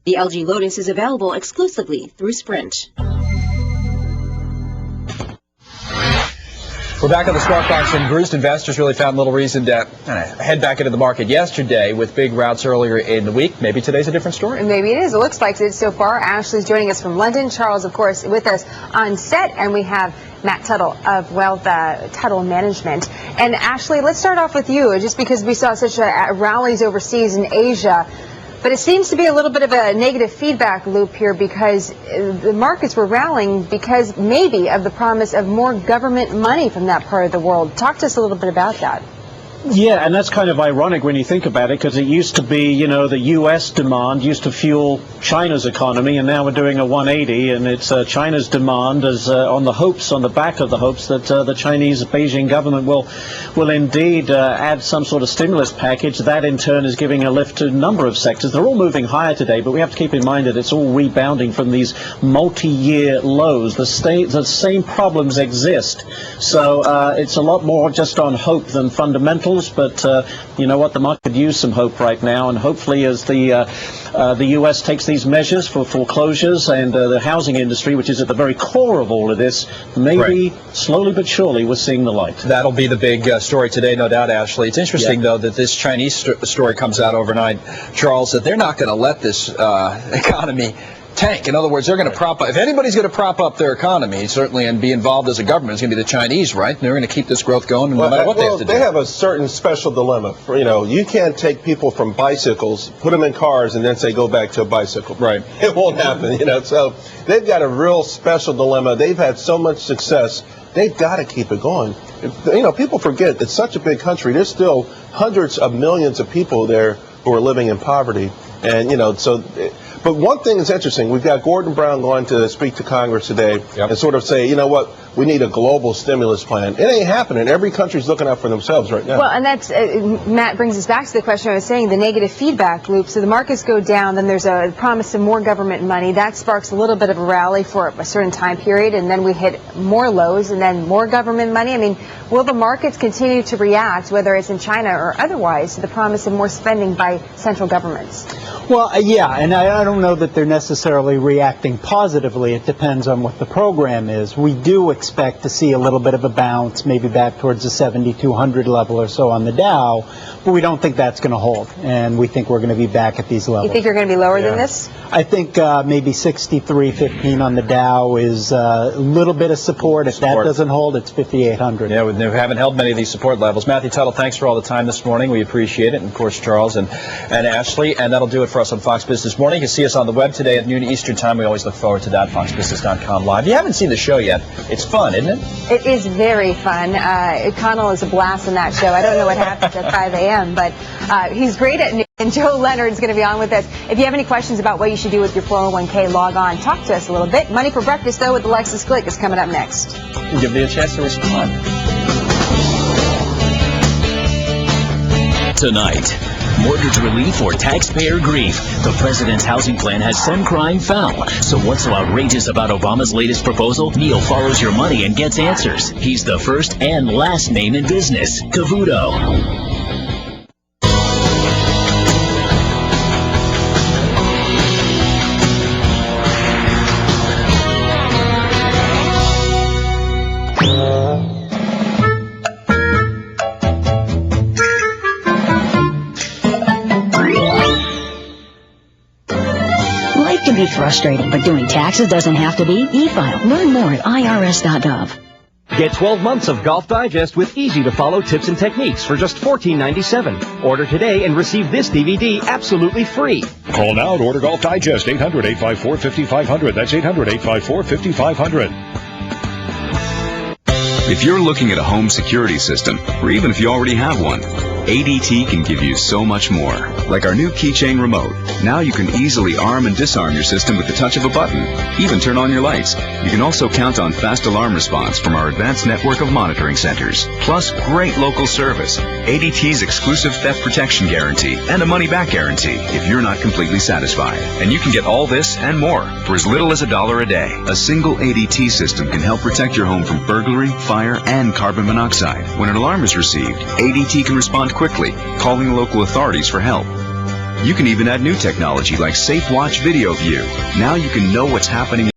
The LG Lotus is available exclusively through Sprint. We're back on the Spark Box, and bruised investors really found little reason to head back into the market yesterday with big routes earlier in the week. Maybe today's a different story. Maybe it is. It looks like it so far. Ashley's joining us from London. Charles, of course, with us on set, and we have Matt Tuttle of Tuttle Management. And Ashley, let's start off with you, just because we saw such rallies overseas in Asia. But it seems to be a little bit of a negative feedback loop here, because the markets were rallying because maybe of the promise of more government money from that part of the world. Talk to us a little bit about that. Yeah, and that's kind of ironic when you think about it, because it used to be, you know, the U.S. demand used to fuel China's economy, and now we're doing a 180, and it's China's demand is on the back of the hopes that the Chinese Beijing government will indeed add some sort of stimulus package. That in turn is giving a lift to a number of sectors. They're all moving higher today, but we have to keep in mind that it's all rebounding from these multi-year lows. The same problems exist, so it's a lot more just on hope than fundamentals. But you know what, the market could use some hope right now, and hopefully as the U.S. takes these measures for foreclosures and the housing industry, which is at the very core of all of this, maybe slowly but surely we're seeing the light. That'll be the big story today, no doubt, Ashley. It's interesting, though, that this Chinese story comes out overnight, Charles, that they're not going to let this economy tank. In other words, they're going to prop up. If anybody's going to prop up their economy, certainly, and be involved as a government, it's going to be the Chinese, right? They're going to keep this growth going no matter what they have to do. They have a certain special dilemma. You can't take people from bicycles, put them in cars, and then say go back to a bicycle. Right. It won't happen. So they've got a real special dilemma. They've had so much success. They've got to keep it going. People forget it's such a big country. There's still hundreds of millions of people there who are living in poverty, and But one thing is interesting. We've got Gordon Brown going to speak to Congress today and sort of say, you know what, we need a global stimulus plan. It ain't happening. Every country's looking out for themselves right now. Well, and that's, Matt brings us back to the question I was saying, the negative feedback loop. So the markets go down, then there's a promise of more government money. That sparks a little bit of a rally for a certain time period, and then we hit more lows and then more government money. I mean, will the markets continue to react, whether it's in China or otherwise, to the promise of more spending by central governments? Well, yeah, and I don't know that they're necessarily reacting positively. It depends on what the program is. We do expect to see a little bit of a bounce, maybe back towards the 7,200 level or so on the Dow, but we don't think that's going to hold, and we think we're going to be back at these levels. You think you're going to be lower than this? I think maybe 63.15 on the Dow is a little bit of support. If that doesn't hold, it's 5,800. Yeah, we haven't held many of these support levels. Matthew Tuttle, thanks for all the time this morning. We appreciate it. And, of course, Charles and Ashley. And that'll do it for us on Fox Biz this morning. You can see us on the web today at noon Eastern Time. We always look forward to that, foxbusiness.com live. If you haven't seen the show yet, it's fun, isn't it? It is very fun. Connell is a blast in that show. I don't know what happens at 5 a.m., but he's great at noon. And Joe Leonard's going to be on with us. If you have any questions about what you should do with your 401k, log on. Talk to us a little bit. Money for Breakfast, though, with Alexis Glick is coming up next. Give me a chance to respond. Tonight, mortgage relief or taxpayer grief. The president's housing plan has some crying foul. So what's so outrageous about Obama's latest proposal? Neil follows your money and gets answers. He's the first and last name in business, Cavuto. Can be frustrating, but doing taxes doesn't have to be. E-file. Learn more at irs.gov. Get 12 months of Golf Digest with easy-to-follow tips and techniques for just $14.97. Order today and receive this DVD absolutely free. Call now to order Golf Digest, 800-854-5500. That's 800-854-5500. If you're looking at a home security system, or even if you already have one, ADT can give you so much more. Like our new keychain remote. Now you can easily arm and disarm your system with the touch of a button. Even turn on your lights. You can also count on fast alarm response from our advanced network of monitoring centers. Plus, great local service. ADT's exclusive theft protection guarantee and a money-back guarantee if you're not completely satisfied. And you can get all this and more for as little as $1 a day. A single ADT system can help protect your home from burglary, fire, and carbon monoxide. When an alarm is received, ADT can respond quickly, calling local authorities for help. You can even add new technology like Safe Watch Video View. Now you can know what's happening